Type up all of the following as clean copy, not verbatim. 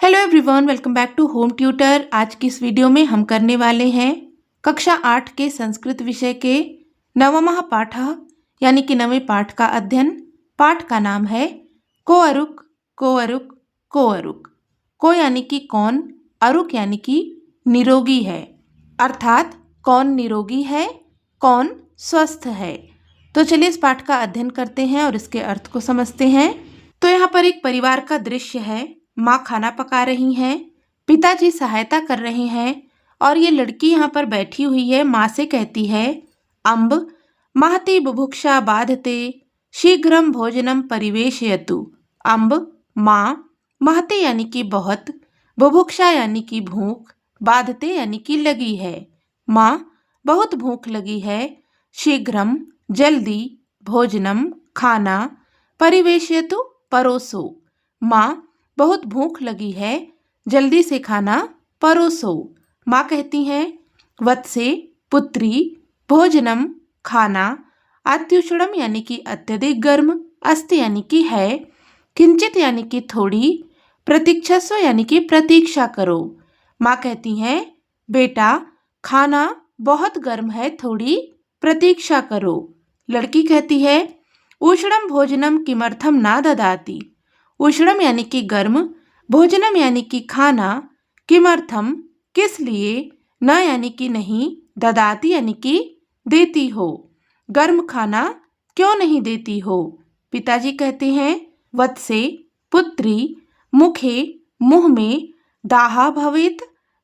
Hello everyone, welcome back to home tutor. आज की इस वीडियो में हम करने वाले हैं कक्षा 8 के संस्कृत विषय के नवमः पाठः यानी कि नवे पाठ का अध्ययन। पाठ का नाम है को अरुक को अरुक को अरुक। को यानी कि कौन, अरुक यानी कि निरोगी है, अर्थात कौन निरोगी है, कौन स्वस्थ है। तो चलिए इस पाठ का अध्ययन करते हैं और इसके अर्थ को समझते हैं। तो यहाँ पर एक परिवार का दृश्य है। माँ खाना पका रही हैं, पिताजी सहायता कर रहे हैं और ये लड़की यहाँ पर बैठी हुई है। माँ से कहती है, अम्ब महती बुभुक्षा बाधते शीघ्रम भोजनम परिवेशयतु। अम्ब माँ, महती यानी कि बहुत, बुभुक्षा यानी कि भूख, बाधते यानी कि लगी है। माँ बहुत भूख लगी है, शीघ्रम जल्दी, भोजनम खाना, परिवेशयतु परोसो। माँ बहुत भूख लगी है, जल्दी से खाना परोसो। माँ कहती हैं, वत्से पुत्री, भोजनम खाना, अत्युष्णम यानी कि अत्यधिक गर्म, अस्ति यानी कि है, किंचित यानी कि थोड़ी, प्रतीक्षस्व यानी कि प्रतीक्षा करो। माँ कहती हैं, बेटा खाना बहुत गर्म है, थोड़ी प्रतीक्षा करो। लड़की कहती है, उष्णम भोजनम किमर्थम ना ददाति। उष्णम यानी कि गर्म, भोजनम यानी कि खाना, किमर्थम किस लिए, न यानी कि नहीं, ददाती यानी कि देती हो, गर्म खाना क्यों नहीं देती हो। पिताजी कहते हैं, वत्से पुत्री, मुखे मुंह में, दाहा भवेत,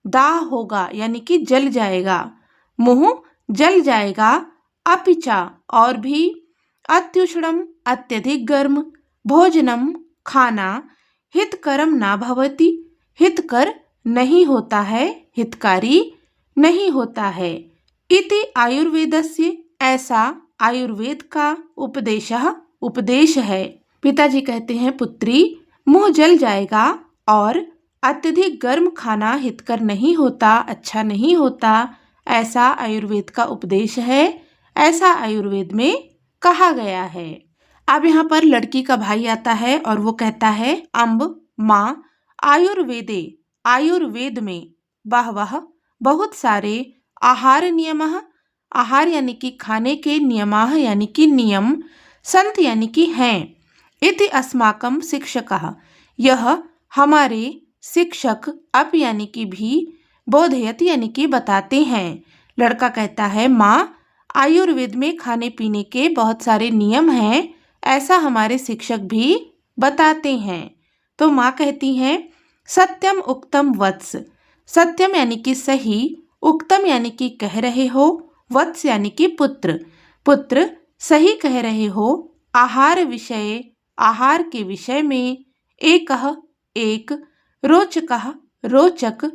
दाह होगा यानी कि जल जाएगा, मुंह जल जाएगा, अपिचा और भी, अत्युष्णम अत्यधिक गर्म, भोजनम खाना, हितकरम ना भवति हितकर नहीं होता है, हितकारी नहीं होता है। इति आयुर्वेदस्य ऐसा आयुर्वेद का उपदेश है। पिताजी कहते हैं, पुत्री मुंह जल जाएगा और अत्यधिक गर्म खाना हितकर नहीं होता, अच्छा नहीं होता, ऐसा आयुर्वेद का उपदेश है, ऐसा आयुर्वेद में कहा गया है। अब यहाँ पर लड़की का भाई आता है और वो कहता है, अम्ब माँ आयुर्वेद में बहवह बहुत सारे आहार नियमः, आहार यानी कि खाने के, नियमाः यानी कि नियम, संत यानी कि हैं, इति अस्माकं शिक्षकः यह हमारे शिक्षक, अप यानी कि भी, बोधयति यानी कि बताते हैं। लड़का कहता है, माँ आयुर्वेद में खाने पीने के बहुत सारे नियम हैं, ऐसा हमारे शिक्षक भी बताते हैं। तो माँ कहती हैं, सत्यम उक्तम वत्स। सत्यम यानी कि सही, उक्तम यानी कि कह रहे हो, वत्स यानी कि पुत्र, पुत्र सही कह रहे हो। आहार विषय, आहार के विषय में, एकः एक, रोचकः रोचक,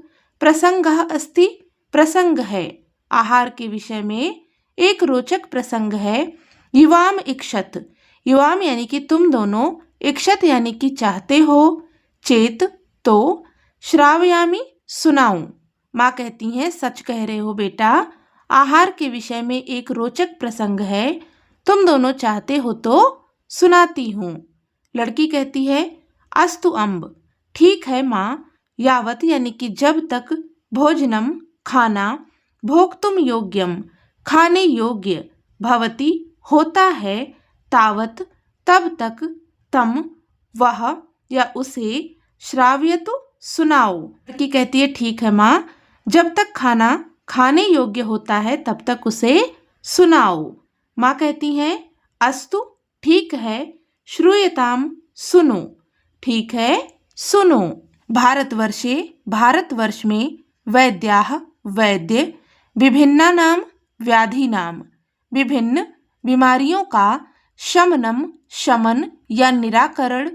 प्रसंगः अस्ति प्रसंग है, आहार के विषय में एक रोचक प्रसंग है। युवाम इक्षत, युवाम यानी कि तुम दोनों, इक्षत यानी कि चाहते हो, चेत तो, श्रावयामी सुनाऊं। माँ कहती हैं, सच कह रहे हो बेटा, आहार के विषय में एक रोचक प्रसंग है, तुम दोनों चाहते हो तो सुनाती हूँ। लड़की कहती है, अस्तु अम्ब, ठीक है माँ, यावत यानी कि जब तक, भोजनम खाना, भोक्तुम योग्यम खाने योग्य, भवति होता है, तावत तब तक, तम वह या उसे, श्राव्यतु सुनाओ। लड़की कहती है, ठीक है माँ, जब तक खाना खाने योग्य होता है तब तक उसे सुनाओ। माँ कहती हैं, अस्तु ठीक है, श्रूयताम सुनो, ठीक है सुनो। भारतवर्षे, भारतवर्ष में, वैद्याः वैद्य, विभिन्नानाम व्याधीनाम, विभिन्न बीमारियों का, शमनम शमन या निराकरण,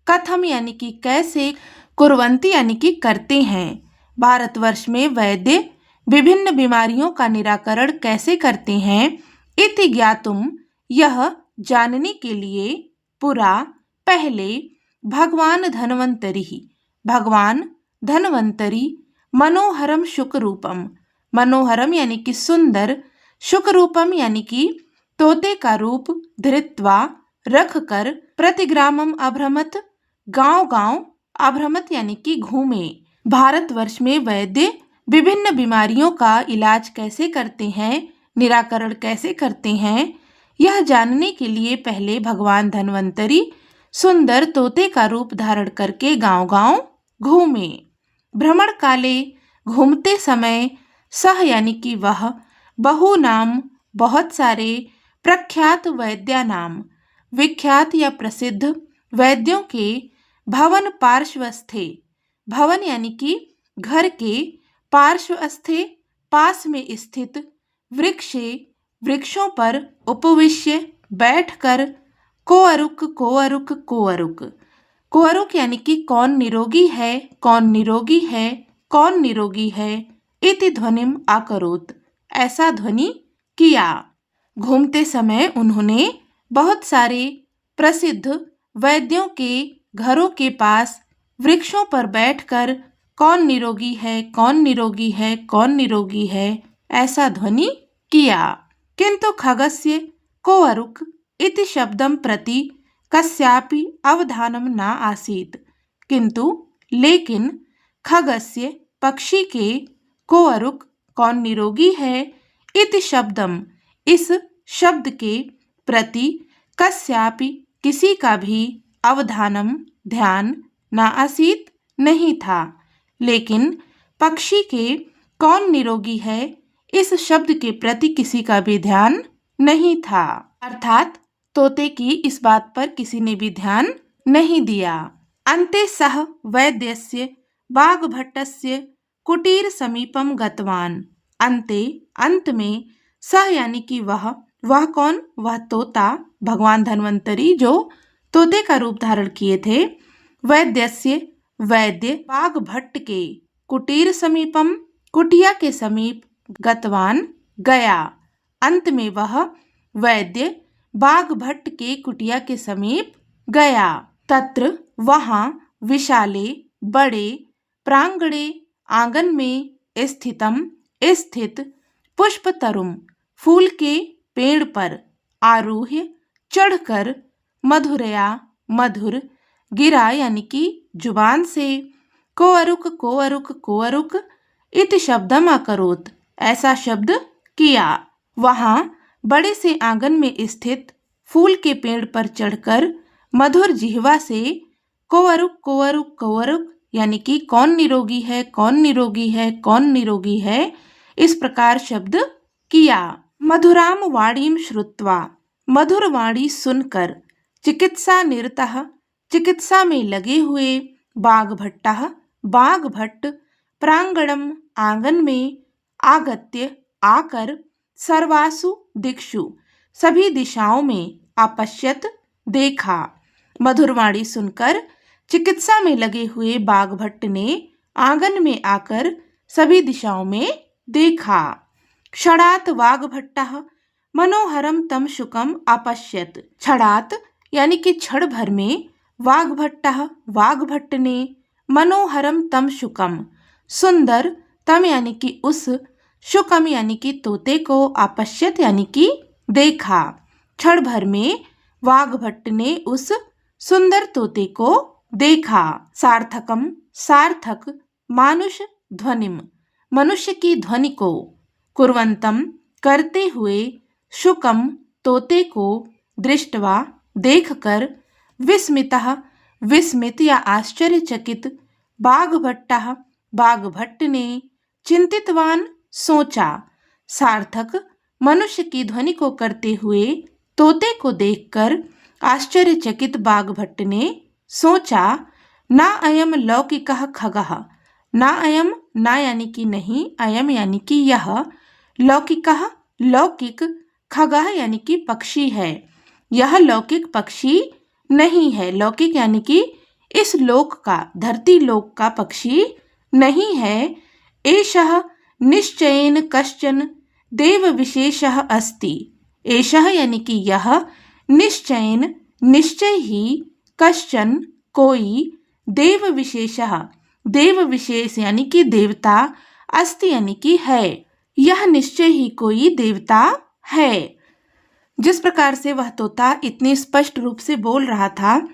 कथम यानी कि कैसे, कुर्वन्ति यानी कि करते हैं। भारतवर्ष में वैद्य विभिन्न बीमारियों का निराकरण कैसे करते हैं, इति ज्ञातुम यह जानने के लिए, पुरा पहले, भगवान धन्वंतरि, भगवान धन्वंतरि, मनोहरम शुक रूपम, मनोहरम यानी कि सुंदर, शुक रूपम यानी कि तोते का रूप, धृत्वा रख कर, प्रतिग्रामम अभ्रमत गांव गांव अभ्रमत यानी कि घूमे। भारतवर्ष में वैद्य विभिन्न बीमारियों का इलाज कैसे करते हैं, निराकरण कैसे करते हैं, यह जानने के लिए पहले भगवान धन्वंतरी सुंदर तोते का रूप धारण करके गांव-गांव घूमे। भ्रमण काले घूमते समय सह यानी कि वह, बहु नाम बहुत सारे, प्रख्यात वैद्या नाम विख्यात या प्रसिद्ध वैद्यों के भवन पार्श्वस्थे, भवन यानी कि घर के, पार्श्वस्थे पास में स्थित, वृक्षे वृक्षों पर, उपविश्य बैठकर, कोअरुक कोअरुक कोअरुक, कोअरुक यानी कि कौन निरोगी है, कौन निरोगी है, कौन निरोगी है, इति ध्वनिम आकरोत, ऐसा ध्वनि किया। घूमते समय उन्होंने बहुत सारे प्रसिद्ध वैद्यों के घरों के पास वृक्षों पर बैठकर कौन निरोगी है, कौन निरोगी है, कौन निरोगी है, ऐसा ध्वनि किया। किंतु खगस्य कोअरुक इति शब्दं प्रति कस्यापि अवधानम न आसीत्। किंतु लेकिन खगस्य पक्षी के, कोअरुक कौन निरोगी है, इति शब्दम इस शब्द के प्रति, कस्यापि किसी का भी, अवधानम ध्यान, न आसीत् नहीं था। लेकिन पक्षी के कौन निरोगी है इस शब्द के प्रति किसी का भी ध्यान नहीं था, अर्थात तोते की इस बात पर किसी ने भी ध्यान नहीं दिया। अन्ते सह वैद्यस्य बाघभट्टस्य कुटीर समीपम गतवान। अन्ते अंत में, सह यानी कि वह कौन, वह तोता भगवान धन्वंतरी जो तोते का रूप धारण किए थे, वैद्यस्य वैद्य, बाघभट्ट के, कुटीर समीपम कुटिया के समीप, गतवान गया। अंत में वह वैद्य बाघभट्ट के कुटिया के समीप गया। तत्र वहाँ, विशाले बड़े, प्रांगणे आंगन में, स्थितम स्थित, पुष्पतरुम फूल के पेड़ पर, आरूह्य चढ़कर, मधुरया मधुर, गिरा यानी कि जुबान से, कोअरुक कोअरुक कोअरुक इति शब्दम अकरोत, ऐसा शब्द किया। वहाँ बड़े से आंगन में स्थित फूल के पेड़ पर चढ़कर मधुर जिह्वा से कोअरुक कोअरुक कोअरुक यानी कि कौन निरोगी है, कौन निरोगी है, कौन निरोगी है, इस प्रकार शब्द किया। मधुराम वाणीम श्रुत्वा, मधुर वाणी सुनकर, चिकित्सा निरतः चिकित्सा में लगे हुए, बाघभट्टः बाघभट्ट, प्रांगणम आंगन में, आगत्य आकर, सर्वासु दिक्षु सभी दिशाओं में, अपश्यत देखा। मधुरवाणी सुनकर चिकित्सा में लगे हुए बाघभट्ट ने आंगन में आकर सभी दिशाओं में देखा। क्षणात वाघभट्टः मनोहरम तम शुकम अपश्यत, क्षणात यानी कि क्षण भर में, वाघभट्टः वाघभट्ट ने, मनोहरम तम शुकम सुंदर, तम यानी कि उस, शुकम यानी कि तोते को, अपश्यत यानी कि देखा। क्षण भर में वाघभट्ट ने उस सुंदर तोते को देखा। सार्थकम सार्थक, मानुष ध्वनिम मनुष्य की ध्वनि को, कुर्वंतम करते हुए, शुकम तोते को, दृष्टवा देखकर, विस्मितः विस्मित या आश्चर्यचकित, बाघभट्टः बाघभट्ट ने, चिंतितवान सोचा। सार्थक मनुष्य की ध्वनि को करते हुए तोते को देखकर आश्चर्यचकित बाघभट्ट ने सोचा, ना अयम लौकिकः खगः, ना अयम, ना यानी कि नहीं, अयम यानी कि यह, लौकिकः लौकिक, खगः यानी कि पक्षी है, यह लौकिक पक्षी नहीं है। लौकिक यानी कि इस लोक का, धरती लोक का पक्षी नहीं है। एषः निश्चयेन कश्चन देव विशेषः अस्ति, एषः यानी कि यह, निश्चयेन निश्चय ही, कश्चन कोई, देव विशेषः देव विशेष यानी कि देवता, अस्ति यानी कि है, यह निश्चय ही कोई देवता है। जिस प्रकार से वह तोता इतनी स्पष्ट रूप से बोल रहा था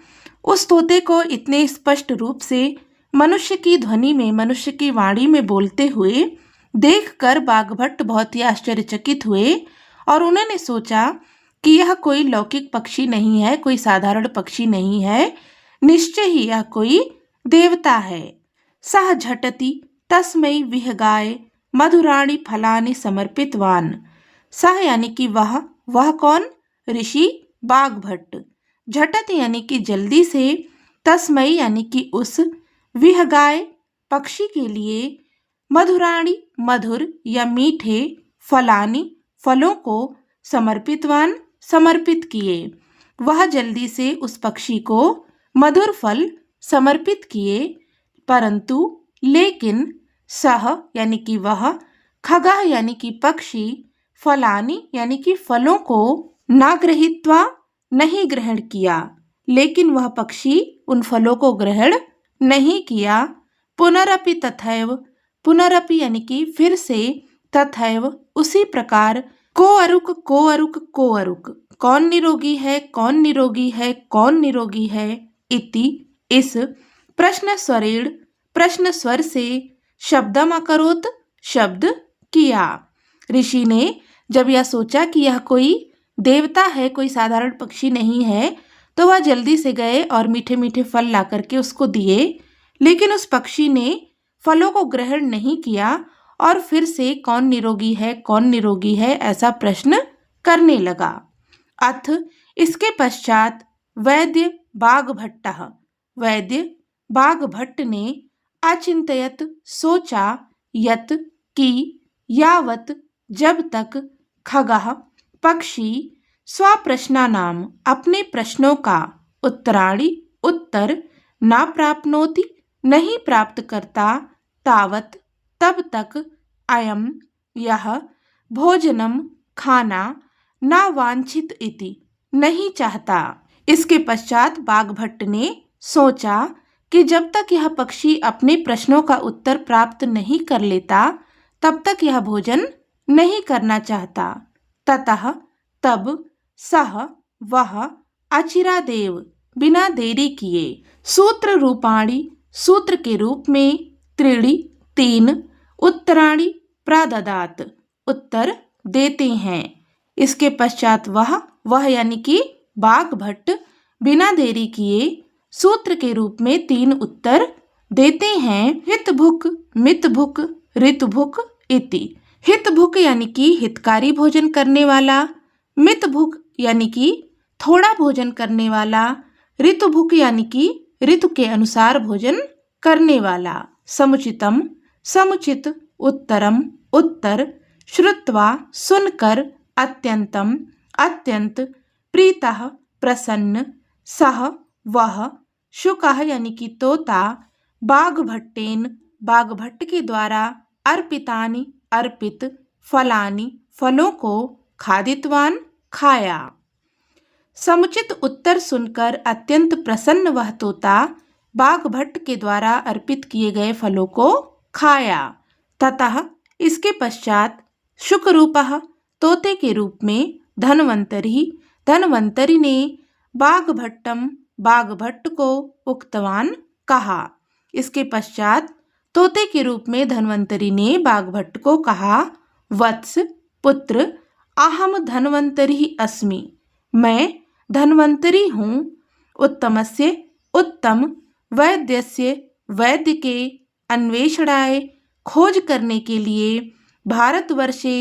उस तोते को इतने स्पष्ट रूप से मनुष्य की ध्वनि में, मनुष्य की वाणी में बोलते हुए देखकर बाघभट्ट बहुत ही आश्चर्यचकित हुए और उन्होंने सोचा कि यह कोई लौकिक पक्षी नहीं है, कोई साधारण पक्षी नहीं है, निश्चय ही यह कोई देवता है। सह झटति तस्मै विहगाय मधुराणि फलानि समर्पितवान। सह यानी कि वह कौन? ऋषि बाघभट्ट। झटत यानी कि जल्दी से, तस्मै यानी कि उस, विहगाय पक्षी के लिए, मधुराणि मधुर या मीठे, फलानि फलों को, समर्पितवान समर्पित किए। वह जल्दी से उस पक्षी को मधुर फल समर्पित किए, परंतु लेकिन सह यानी कि वह, खगः यानी कि पक्षी, फलानि यानी कि फलों को, ना गृहीत्वा नहीं ग्रहण किया, लेकिन वह पक्षी उन फलों को ग्रहण नहीं किया। पुनरपि तथैव, पुनरपि यानी कि फिर से, तथैव उसी प्रकार, को अरुक को अरुक को अरुक, कौन निरोगी है, कौन निरोगी है, कौन निरोगी है, इति इस प्रश्न स्वरेण, प्रश्न स्वर से, शब्दम अकरोत शब्द किया। ऋषि ने जब यह सोचा कि यह कोई देवता है, कोई साधारण पक्षी नहीं है, तो वह जल्दी से गए और मीठे मीठे फल ला करके उसको दिए, लेकिन उस पक्षी ने फलों को ग्रहण नहीं किया और फिर से कौन निरोगी है, कौन निरोगी है, ऐसा प्रश्न करने लगा। अथ इसके पश्चात वैद्य बाघभट्टः, वैद्य बाघभट्ट ने अचिंतयत सोचा, यत कि यावत जब तक, खगः पक्षी, स्वप्रश्नानाम अपने प्रश्नों का, उत्तराणि उत्तर, ना प्राप्नोति नहीं प्राप्त करता, तावत तब तक, अयम यह, भोजनम खाना, ना वांछित इति नहीं चाहता। इसके पश्चात बाघभट्ट ने सोचा कि जब तक यह पक्षी अपने प्रश्नों का उत्तर प्राप्त नहीं कर लेता, तब तक यह भोजन नहीं करना चाहता। ततः तब, सह वह, अचिरादेव बिना देरी किए, सूत्र रूपाणि सूत्र के रूप में, त्रीणि तीन, उत्तराणि प्राददात उत्तर देते हैं। इसके पश्चात वह यानी कि बाघभट्ट बिना देरी किए सूत्र के रूप में 3 उत्तर देते हैं। हितभुक मितभुक ऋतुभुक इति। हितभुक यानी कि हितकारी भोजन करने वाला, मितभुक यानी कि थोड़ा भोजन करने वाला, ऋतुभुक यानी कि ऋतु के अनुसार भोजन करने वाला। समुचितम समुचित, उत्तरम उत्तर, श्रुत्वा सुनकर, अत्यंतम अत्यंत, प्रीतः प्रसन्न, सह वह, शुकः यानी कि तोता, बाघभट्टेन बाघभट्ट के द्वारा, अर्पितानि अर्पित, फलानि फलों को, खादितवान खाया। समुचित उत्तर सुनकर अत्यंत प्रसन्न वह तोता बाघभट्ट के द्वारा अर्पित किए गए फलों को खाया। ततः इसके पश्चात शुकरूपः तोते के रूप में, धन्वंतरि धन्वंतरि ने, बाघभट्टम बाघभट्ट को, उक्तवान कहा। इसके पश्चात तोते के रूप में धन्वंतरि ने बाघभट्ट को कहा, वत्स पुत्र, अहम धन्वंतरि अस्मि, मैं धन्वंतरि हूँ, उत्तमस्य उत्तम, वैद्यस्य वैद्य के, अन्वेषणाय खोज करने के लिए, भारतवर्षे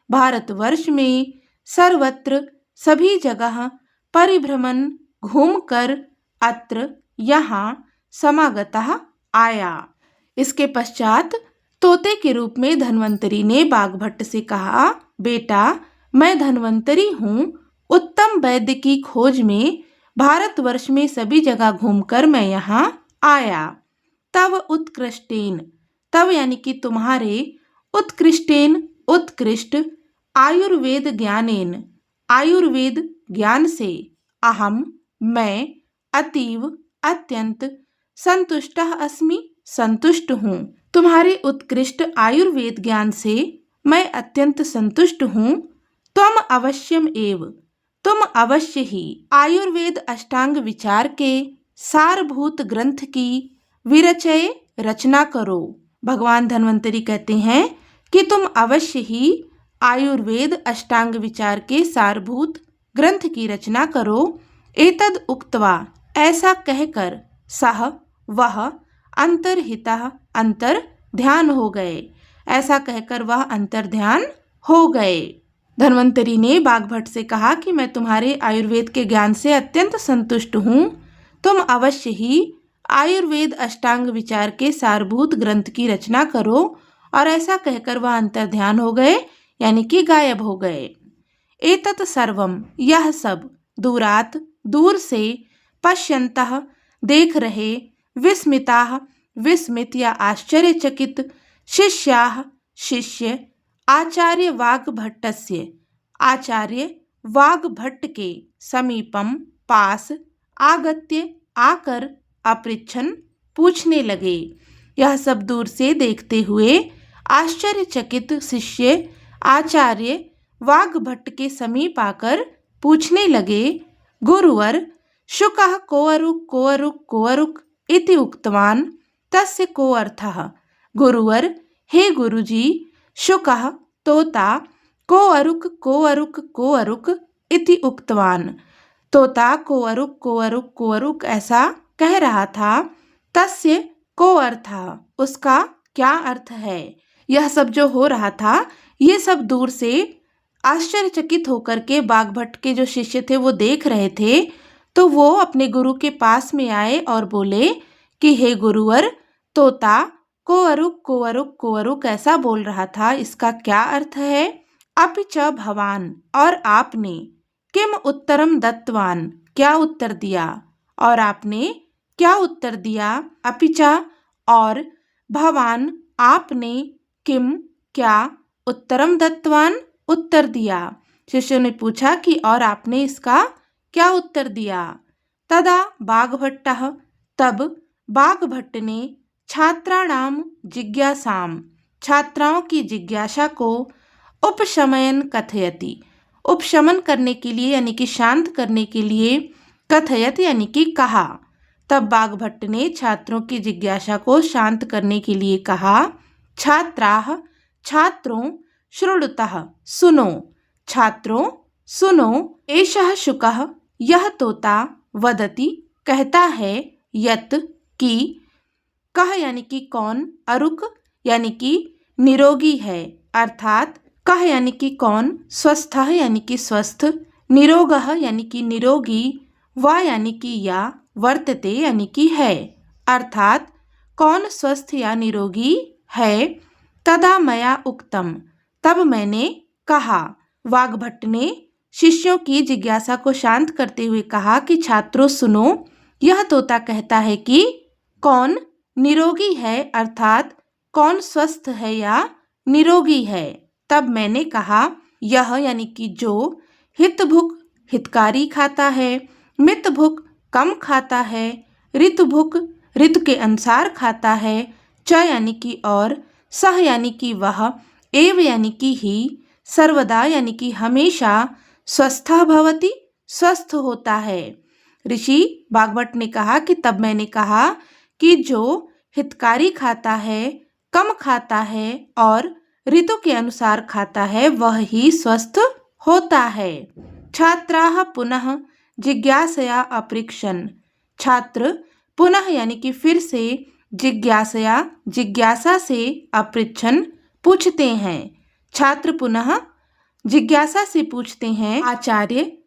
भारतवर्ष में, सर्वत्र सभी जगह, परिभ्रमण घूमकर, अत्र यहाँ, समागतः आया। इसके पश्चात तोते के रूप में धन्वंतरि ने बाघभट्ट से कहा, बेटा मैं धन्वंतरि हूँ, उत्तम वैद्य की खोज में भारतवर्ष में सभी जगह घूमकर मैं यहाँ आया। तव उत्कृष्टेन, तव यानी कि तुम्हारे, उत्कृष्टेन उत्कृष्ट, आयुर्वेद ज्ञानेन आयुर्वेद ज्ञान से, अहम मैं, अतीव अत्यंत, संतुष्टः अस्मि संतुष्ट हूँ। तुम्हारे उत्कृष्ट आयुर्वेद ज्ञान से मैं अत्यंत संतुष्ट हूँ। त्वम अवश्यम एव, तुम अवश्य ही, आयुर्वेद अष्टांग विचार के सारभूत ग्रंथ की विरचय रचना करो। भगवान धन्वंतरी कहते हैं कि तुम अवश्य ही आयुर्वेद अष्टांग विचार के सारभूत ग्रंथ की रचना करो। एतद उक्त्वा, ऐसा कहकर, सह वह अंतर्हितः अंतर ध्यान हो गए। ऐसा कहकर वह अंतर ध्यान हो गए। धन्वंतरी ने बाघभट्ट से कहा कि मैं तुम्हारे आयुर्वेद के ज्ञान से अत्यंत संतुष्ट हूँ। तुम अवश्य ही आयुर्वेद अष्टांग विचार के सारभूत ग्रंथ की रचना करो। और ऐसा कहकर वह अंतर ध्यान हो गए, यानी कि गायब हो गए। एतत् सर्वम, यह सब, दूरात, दूर से, पश्यन्तः, देख रहे, विस्मिताः, विस्मित या आश्चर्यचकित, शिष्याः, शिष्य, आचार्य वाग्भट्टस्य, आचार्य वाग्भट्ट के, समीपम, पास, आगत्य, आकर, अपृच्छन्, पूछने लगे। यह सब दूर से देखते हुए आश्चर्यचकित शिष्य आचार्य वाग्भट्ट के समीप आकर पूछने लगे, गुरुवर, शुकः कोऽरुक् कोऽरुक् कोऽरुक् इति उक्तवान्, तस्य को अर्थः। गुरुवर, हे गुरुजी, शुकः तोता, कोऽरुक् कोऽरुक् कोऽरुक् इति उक्तवान्, तोता कोअरुक् कोअरुक् कोअरुक् ऐसा कह रहा था। तस्य को अर्थः, उसका क्या अर्थ है। यह सब जो हो रहा था, ये सब दूर से आश्चर्यचकित होकर के बाघभट्ट के जो शिष्य थे वो देख रहे थे। तो वो अपने गुरु के पास में आए और बोले कि हे गुरुवर, तोता कोअरुक् कोअरुक् कोअरुक् ऐसा बोल रहा था, इसका क्या अर्थ है। अपि च भवान, और आपने, किम उत्तरम दत्तवान, क्या उत्तर दिया, और आपने क्या उत्तर दिया। अपि च, और, भवान, आपने, किम, क्या, उत्तरम दत्तवान, उत्तर दिया। शिष्य ने पूछा कि और आपने इसका क्या उत्तर दिया। तदा बाघभट्टः, तब बाघभट्ट ने, छात्राणाम जिज्ञासाम, छात्राओं की जिज्ञासा को, उपशमयन कथयति, उपशमन करने के लिए यानी कि शांत करने के लिए, कथयति यानी कि कहा। तब बाघभट्ट ने छात्रों की जिज्ञासा को शांत करने के लिए कहा, छात्राः, छात्रों, श्रुणुतः, सुनो, छात्रों, सुनो, एषः शुकः, यह तोता, वदति, कहता है, यत्, कि, कह यानी कि कौन, अरुक यानी कि निरोगी है, अर्थात कह यानी कि कौन, स्वस्थः यानी कि स्वस्थ, निरोगः यानी कि निरोगी, वा यानी कि या, वर्तते यानी कि है, अर्थात कौन स्वस्थ या निरोगी है। तदा मया उक्तम, तब मैंने कहा। वाग्भट्ट ने शिष्यों की जिज्ञासा को शांत करते हुए कहा कि छात्रों सुनो, यह तोता कहता है कि कौन निरोगी है, अर्थात कौन स्वस्थ है या निरोगी है। तब मैंने कहा, यह यानी कि जो, हितभुक हितकारी खाता है, मितभुक कम खाता है, ऋतुभुक ऋतु के अनुसार खाता है, च यानी कि और, सह यानी कि वह, एव यानी कि ही, सर्वदा यानी कि हमेशा, स्वस्थः भवति स्वस्थ होता है। ऋषि बाघभट्ट ने कहा कि तब मैंने कहा कि जो हितकारी खाता है, कम खाता है और ऋतु के अनुसार खाता है, वह ही स्वस्थ होता है। छात्राः पुनः जिज्ञासया अपृक्षन्, छात्र पुनः यानी कि फिर से, जिज्ञासया जिज्ञासा से, अपृच्छन् पूछते हैं। छात्र पुनः जिज्ञासा से पूछते हैं, आचार्य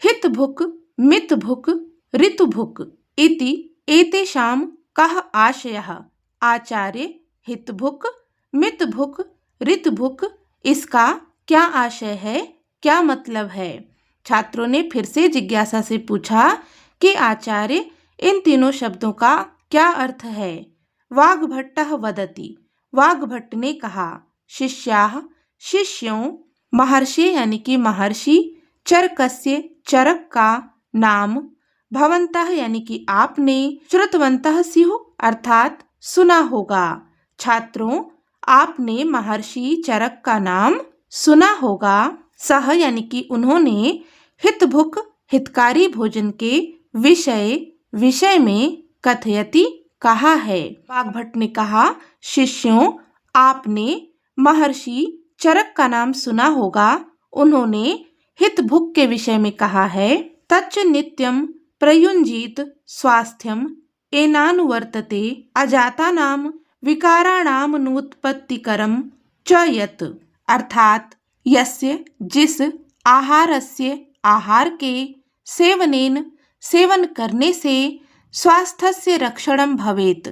हितभुक मितभुक ऋतुभुक इति एतेषां कः आशयः। आचार्य हितभुक मितभुक ऋतुभुक, इसका क्या आशय है, क्या मतलब है। छात्रों ने फिर से जिज्ञासा से पूछा कि आचार्य इन तीनों शब्दों का क्या अर्थ है। वाग्भट्टः वदति, वाग्भट्ट ने कहा, शिष्याः शिष्यों, महर्षि यानी कि महर्षि, चरकस्य चरक का नाम, भवन्तः यानी कि आपने, श्रुतवन्तः स्युः अर्थात सुना होगा। छात्रों, आपने महर्षि चरक का नाम सुना होगा। सह यानी कि उन्होंने, हितभुक हितकारी भोजन के, विषय विषय में कथयति कहा है। वाग्भट ने कहा, शिष्यों, आपने महर्षि चरक का नाम सुना होगा। उन्होंने हित भुक के विषय में कहा है, तच्च नित्यम प्रयुंजीत स्वास्थ्यम एनानुवर्तते अजातानाम विकाराणामनुत्पत्तिकरम च यत्। अर्थात यस्य जिस आहारस्य आहार के सेवनेन सेवन करने से स्वास्थ्यस्य रक्षणं भवेत्,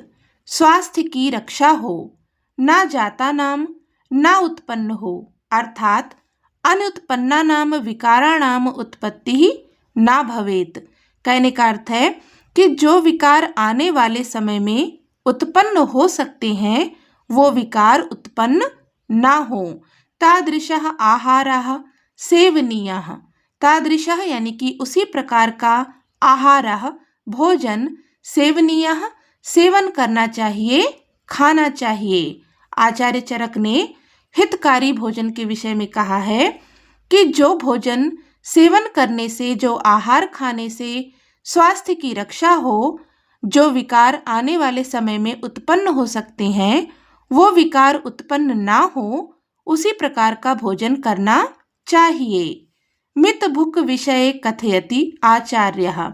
स्वास्थ्य की रक्षा हो, न जाता नाम न उत्पन्न हो, अर्थात अनुत्पन्नानाम विकाराणाम उत्पत्ति ही न भवेत्। कहने का अर्थ है कि जो विकार आने वाले समय में उत्पन्न हो सकते हैं वो विकार उत्पन्न न हो। तादृशः आहारः सेवनीयः। तादृशः यानी कि उसी प्रकार का आहारः भोजन सेवनीयः सेवन करना चाहिए, खाना चाहिए। आचार्य चरक ने हितकारी भोजन के विषय में कहा है कि जो भोजन सेवन करने से, जो आहार खाने से स्वास्थ्य की रक्षा हो, जो विकार आने वाले समय में उत्पन्न हो सकते हैं वो विकार उत्पन्न ना हो, उसी प्रकार का भोजन करना चाहिए। मित भुक विषय कथयति आचार्यः।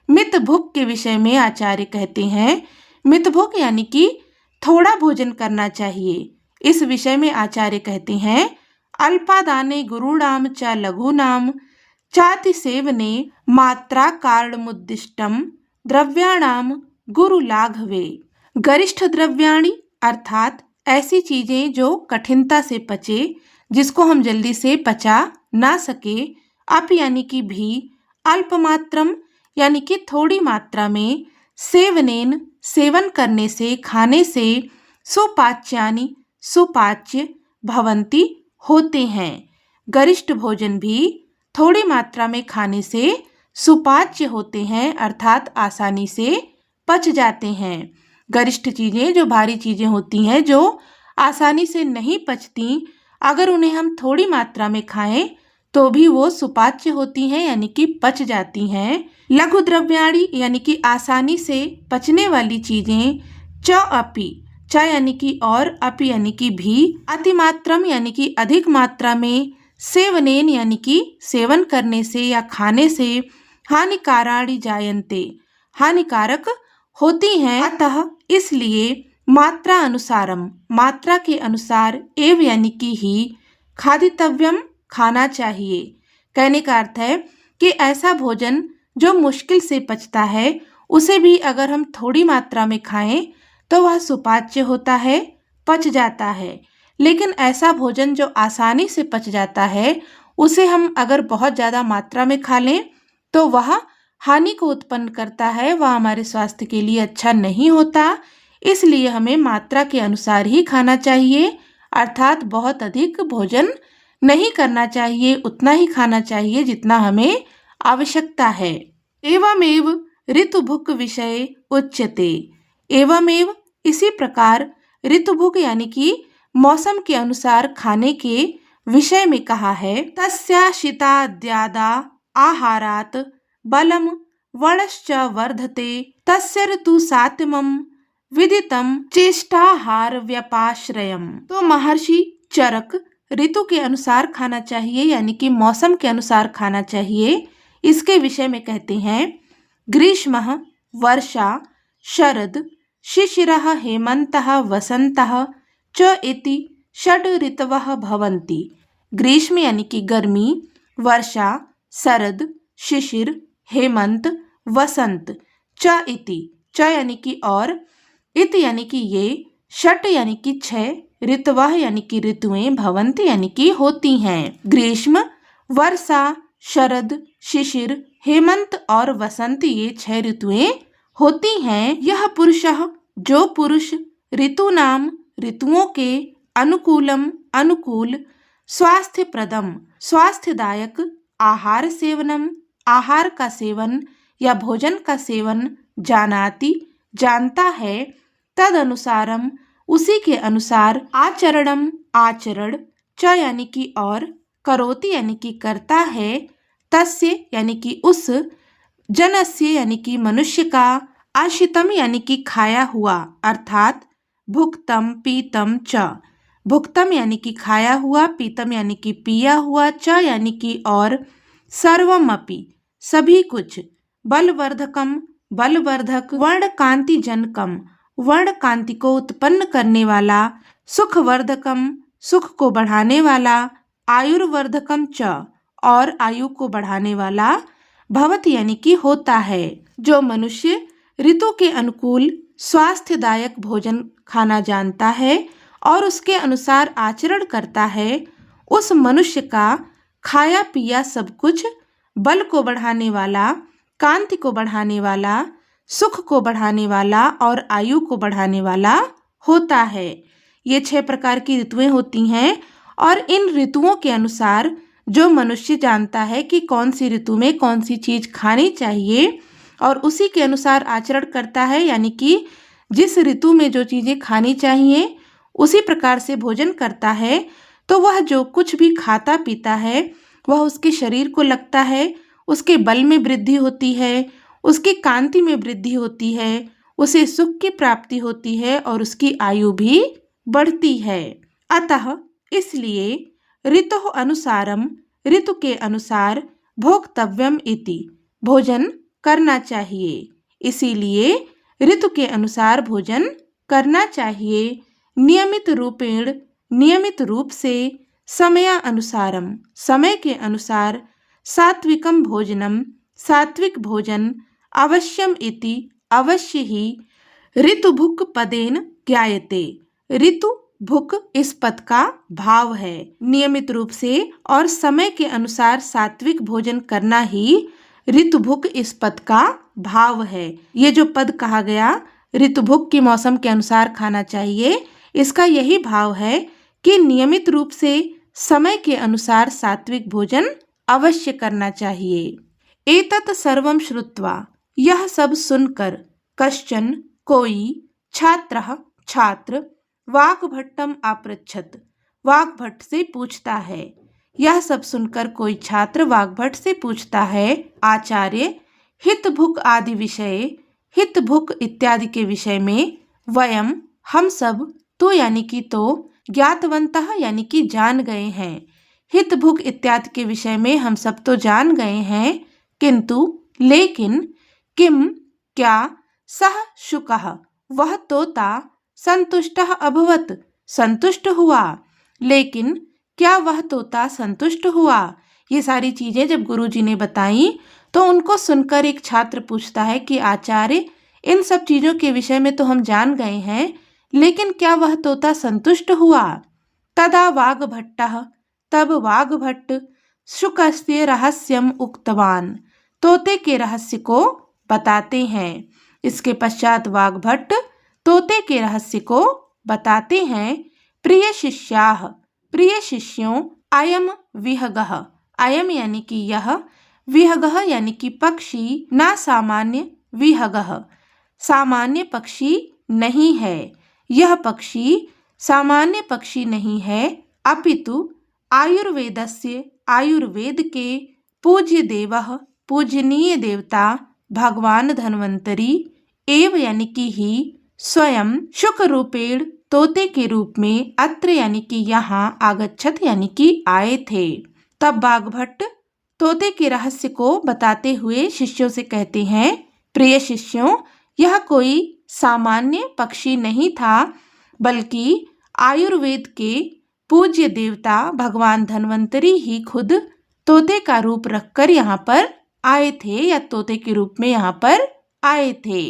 मित भुक के विषय में आचार्य कहते हैं, मित भुक यानी कि थोड़ा भोजन करना चाहिए। इस विषय में आचार्य कहते हैं, अल्पादाने गुरूणाम च लघूनाम चाति सेवने मात्रा कारणमुद्दिष्टम द्रव्याणाम गुरु लाघवे। गरिष्ठ द्रव्याणि अर्थात ऐसी चीजें जो कठिनता से पचे, जिसको हम जल्दी से पचा ना सके। अप यानी कि भी, अल्पमात्रम यानी कि थोड़ी मात्रा में, सेवनेन सेवन करने से, खाने से, सुपाच्यानि सुपाच्य भवन्ति होते हैं। गरिष्ठ भोजन भी थोड़ी मात्रा में खाने से सुपाच्य होते हैं, अर्थात आसानी से पच जाते हैं। गरिष्ठ चीजें जो भारी चीजें होती हैं, जो आसानी से नहीं पचती, अगर उन्हें हम थोड़ी मात्रा में खाएं तो भी वो सुपाच्य होती हैं, यानी कि पच जाती हैं। लघु द्रव्याणि यानी कि आसानी से पचने वाली चीजें, च अपि, च यानी कि और, अपि यानी कि भी, अतिमात्रम यानी कि अधिक मात्रा में, सेवनेन यानी कि सेवन करने से या खाने से, हानिकाराणि जायन्ते हानिकारक होती हैं। अतः इसलिए मात्रा अनुसारम, मात्रा के अनुसार, एव यानी कि ही, खादितव्यम खाना चाहिए। कहने का अर्थ है कि ऐसा भोजन जो मुश्किल से पचता है, उसे भी अगर हम थोड़ी मात्रा में खाएं तो वह सुपाच्य होता है, पच जाता है। लेकिन ऐसा भोजन जो आसानी से पच जाता है, उसे हम अगर बहुत ज़्यादा मात्रा में खा लें तो वह हानि को उत्पन्न करता है, वह हमारे स्वास्थ्य के लिए अच्छा नहीं होता। इसलिए हमें मात्रा के अनुसार ही खाना चाहिए, अर्थात बहुत अधिक भोजन नहीं करना चाहिए, उतना ही खाना चाहिए जितना हमें आवश्यकता है। एवमेव ऋतुभुक विषय उच्यते। एवमेव इसी प्रकार ऋतुभुक यानी कि मौसम के अनुसार खाने के विषय में कहा है, तस्याशिताद्यादा आहारात बलम वणश्च वर्धते तस्य ऋतु सात्मम विदितम चेष्टाहार व्यपाश्रयम। तो महर्षि चरक ऋतु के अनुसार खाना चाहिए, यानी कि मौसम के अनुसार खाना चाहिए, इसके विषय में कहते हैं, ग्रीष्मः वर्षा शरद शिशिरः हेमन्तः वसन्तः च इति षड् ऋतवः भवन्ति। ग्रीष्म यानी कि गर्मी, वर्षा, शरद, शिशिर, हेमंत, वसंत, च इति, च यानी कि और, इत यानी कि ये, षट यानी कि 6, ऋतवः यानी कि ऋतुएं, भवन्ति यानी कि होती हैं। ग्रीष्म, वर्षा, शरद, शिशिर, हेमंत और वसंत, ये 6 ऋतुएं होती हैं। यह पुरुषः जो पुरुष ऋतूनाम ऋतुओं के अनुकूलम अनुकूल स्वास्थ्यप्रदम स्वास्थ्यदायक आहार सेवनम आहार का सेवन या भोजन का सेवन जानाति जानता है, तद अनुसारम उसी के अनुसार आचरणम आचरण, च यानी कि और, करोति यानी कि करता है, तस्य यानी कि उस जनस्य यानी कि मनुष्य का, आशितम यानी कि खाया हुआ अर्थात भुक्तम पीतम च। भुक्तम यानी कि खाया हुआ, पीतम यानी कि पिया हुआ, च यानी कि और, सर्वमपि सभी कुछ, बलवर्धकम बलवर्धक, वर्ण कांति जनकम वर्ण कांति को उत्पन्न करने वाला, सुखवर्धकम सुख को बढ़ाने वाला, आयुर्वर्धकम च और आयु को बढ़ाने वाला, भवत यानी कि होता है। जो मनुष्य ऋतु के अनुकूल स्वास्थ्यदायक भोजन खाना जानता है और उसके अनुसार आचरण करता है, उस मनुष्य का खाया पिया सब कुछ बल को बढ़ाने वाला, कांति को बढ़ाने वाला, सुख को बढ़ाने वाला और आयु को बढ़ाने वाला होता है। ये 6 प्रकार की ऋतुएं होती हैं और इन ऋतुओं के अनुसार जो मनुष्य जानता है कि कौन सी ऋतु में कौन सी चीज खानी चाहिए और उसी के अनुसार आचरण करता है, यानी कि जिस ऋतु में जो चीजें खानी चाहिए उसी प्रकार से भोजन करता है, तो वह जो कुछ भी खाता पीता है वह उसके शरीर को लगता है, उसके बल में वृद्धि होती है, उसकी कांति में वृद्धि होती है, उसे सुख की प्राप्ति होती है और उसकी आयु भी बढ़ती है। अतः इसलिए ऋतु अनुसारम ऋतु के अनुसार भोक्तव्यम इति भोजन करना चाहिए। इसीलिए ऋतु के अनुसार भोजन करना चाहिए। नियमित रूप से, समयानुसारम समय के अनुसार, सात्विकम भोजनम सात्विक भोजन, अवश्यम इति अवश्य ही, ऋतुभुक् पदेन ज्ञायते। ऋतु भुक इस पद का भाव है। नियमित रूप से और समय के अनुसार सात्विक भोजन करना ही ऋतुभुक इस पद का भाव है। ये जो पद कहा गया ऋतुभुक के मौसम के अनुसार खाना चाहिए, इसका यही भाव है कि नियमित रूप से समय के अनुसार सात्विक भोजन अवश्य करना चाहिए। एतत् सर्वं श्रुत्वा यह सब सुनकर, कश्चन कोई, छात्रः छात्र, वाग्भट्टम अपृच्छत वाग्भट्ट से पूछता है। यह सब सुनकर कोई छात्र वाग्भट्ट से पूछता है, आचार्य हितभुक आदि विषय, हितभुक इत्यादि के विषय में, वयम हम सब, तो यानी कि तो, ज्ञातवन्तः यानी कि जान गए हैं, हितभुक इत्यादि के विषय में हम सब तो जान गए हैं, किंतु लेकिन, किम क्या, सह शुकः वह तोता, संतुष्टः अभवत् संतुष्ट हुआ, लेकिन क्या वह तोता संतुष्ट हुआ। ये सारी चीजें जब गुरुजी ने बताई तो उनको सुनकर एक छात्र पूछता है कि आचार्य इन सब चीजों के विषय में तो हम जान गए हैं, लेकिन क्या वह तोता संतुष्ट हुआ। तदा वाग्भट्टः तब वाग्भट्ट शुकस्य रहस्यम उक्तवान तोते के रहस्य को बताते हैं। इसके पश्चात वाग्भट्ट तोते के रहस्य को बताते हैं। प्रिय शिष्याः प्रिय शिष्यों, अयम विहगः अयम यानी कि यह, विहगः यानी कि पक्षी, ना सामान्य विहगः सामान्य पक्षी नहीं है, यह पक्षी सामान्य पक्षी नहीं है, अपितु आयुर्वेदस्य आयुर्वेद के, पूज्य देवः पूजनीय देवता, भगवान धन्वंतरी, एव यानी कि ही, स्वयं शुक रूपेण तोते के रूप में, अत्र यानी कि यहाँ, आगच्छत यानी कि आए थे। तब वाग्भट्ट तोते के रहस्य को बताते हुए शिष्यों से कहते हैं, प्रिय शिष्यों, यह कोई सामान्य पक्षी नहीं था, बल्कि आयुर्वेद के पूज्य देवता भगवान धन्वंतरी ही खुद तोते का रूप रखकर यहाँ पर आए थे, या तोते के रूप में यहाँ पर आए थे।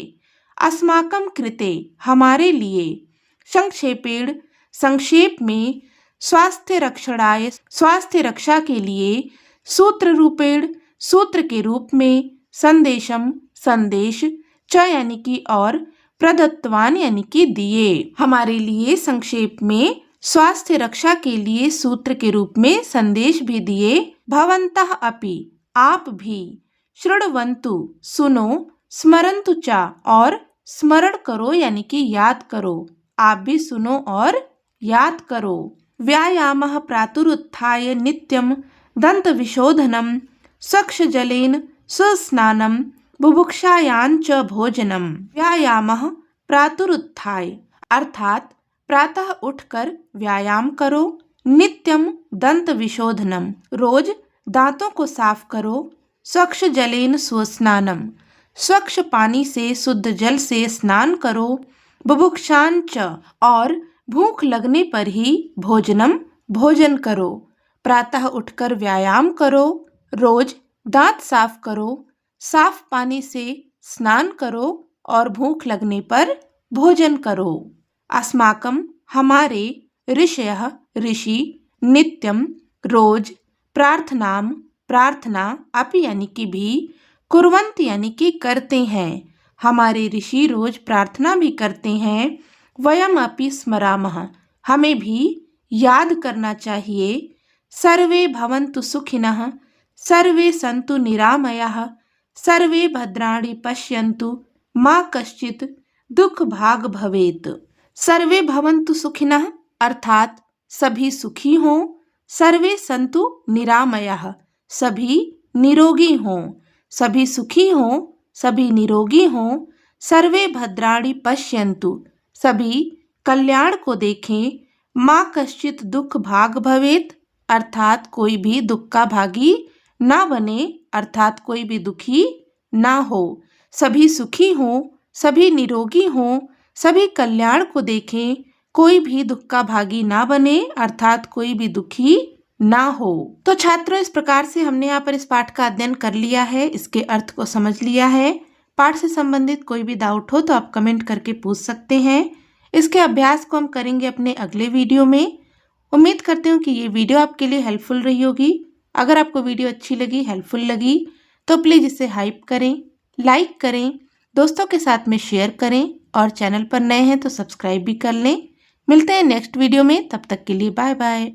अस्माकं कृते हमारे लिए, संक्षेपेण संक्षेप में, स्वास्थ्य रक्षणाय स्वास्थ्य रक्षा के लिए, सूत्र रूपेण सूत्र के रूप में, संदेशम संदेश, च यानी कि और, प्रदत्तवान यानी कि दिए, हमारे लिए संक्षेप में स्वास्थ्य रक्षा के लिए सूत्र के रूप में संदेश भी दिए। भवन्तः अपि आप भी, शृण्वन्तु सुनो, स्मरन्तु च और स्मरण करो यानी कि याद करो, आप भी सुनो और याद करो। व्यायामः प्रातरुत्थाय नित्यं दंत विशोधनम, स्वच्छ जलेन सुस्नानम, बुभुक्षायां च भोजनम। व्यायामः प्रातरुत्थाय, अर्थात प्रातः उठकर व्यायाम करो। नित्यम दंत विशोधनम, रोज दांतों को साफ करो। स्वच्छ जलेन स्वस्नानम, स्वच्छ पानी से शुद्ध जल से स्नान करो। बुभुक्षांच, और भूख लगने पर ही भोजनम, भोजन करो। प्रातः उठकर व्यायाम करो, रोज दांत साफ करो, साफ पानी से स्नान करो और भूख लगने पर भोजन करो। अस्माकं, हमारे, ऋषयः, ऋषि, नित्यम, रोज, प्रार्थनाम, प्रार्थना, अपि यानी कि भी, कुर्वन्ति यानी कि करते हैं। हमारे ऋषि रोज प्रार्थना भी करते हैं। वयम अपि स्मरामः, हमें भी याद करना चाहिए। सर्वे भवन्तु सुखिनः, सर्वे सन्तु निरामयाः, सर्वे भद्राणि पश्यन्तु, मा कश्चित् दुख भाग भवेत्। सर्वे भवन्तु सुखिनः, अर्थात सभी सुखी हों। सर्वे सन्तु निरामयाः, सभी निरोगी हों। सभी सुखी हों, सभी निरोगी हों। सर्वे भद्राणि पश्यन्तु, सभी कल्याण को देखें। मा कश्चित् दुख भाग भवेत्, अर्थात कोई भी दुख का भागी ना बने, अर्थात कोई भी दुखी ना हो। सभी सुखी हों, सभी निरोगी हों, सभी कल्याण को देखें, कोई भी दुख का भागी ना बने, अर्थात कोई भी दुखी ना हो। तो छात्रों, इस प्रकार से हमने यहाँ पर इस पाठ का अध्ययन कर लिया है, इसके अर्थ को समझ लिया है। पाठ से संबंधित कोई भी डाउट हो तो आप कमेंट करके पूछ सकते हैं। इसके अभ्यास को हम करेंगे अपने अगले वीडियो में। उम्मीद करती हूँ कि ये वीडियो आपके लिए हेल्पफुल रही होगी। अगर आपको वीडियो अच्छी लगी, हेल्पफुल लगी, तो प्लीज़ इसे हाइप करें, लाइक करें, दोस्तों के साथ में शेयर करें और चैनल पर नए हैं तो सब्सक्राइब भी कर लें। मिलते हैं नेक्स्ट वीडियो में, तब तक के लिए बाय बाय।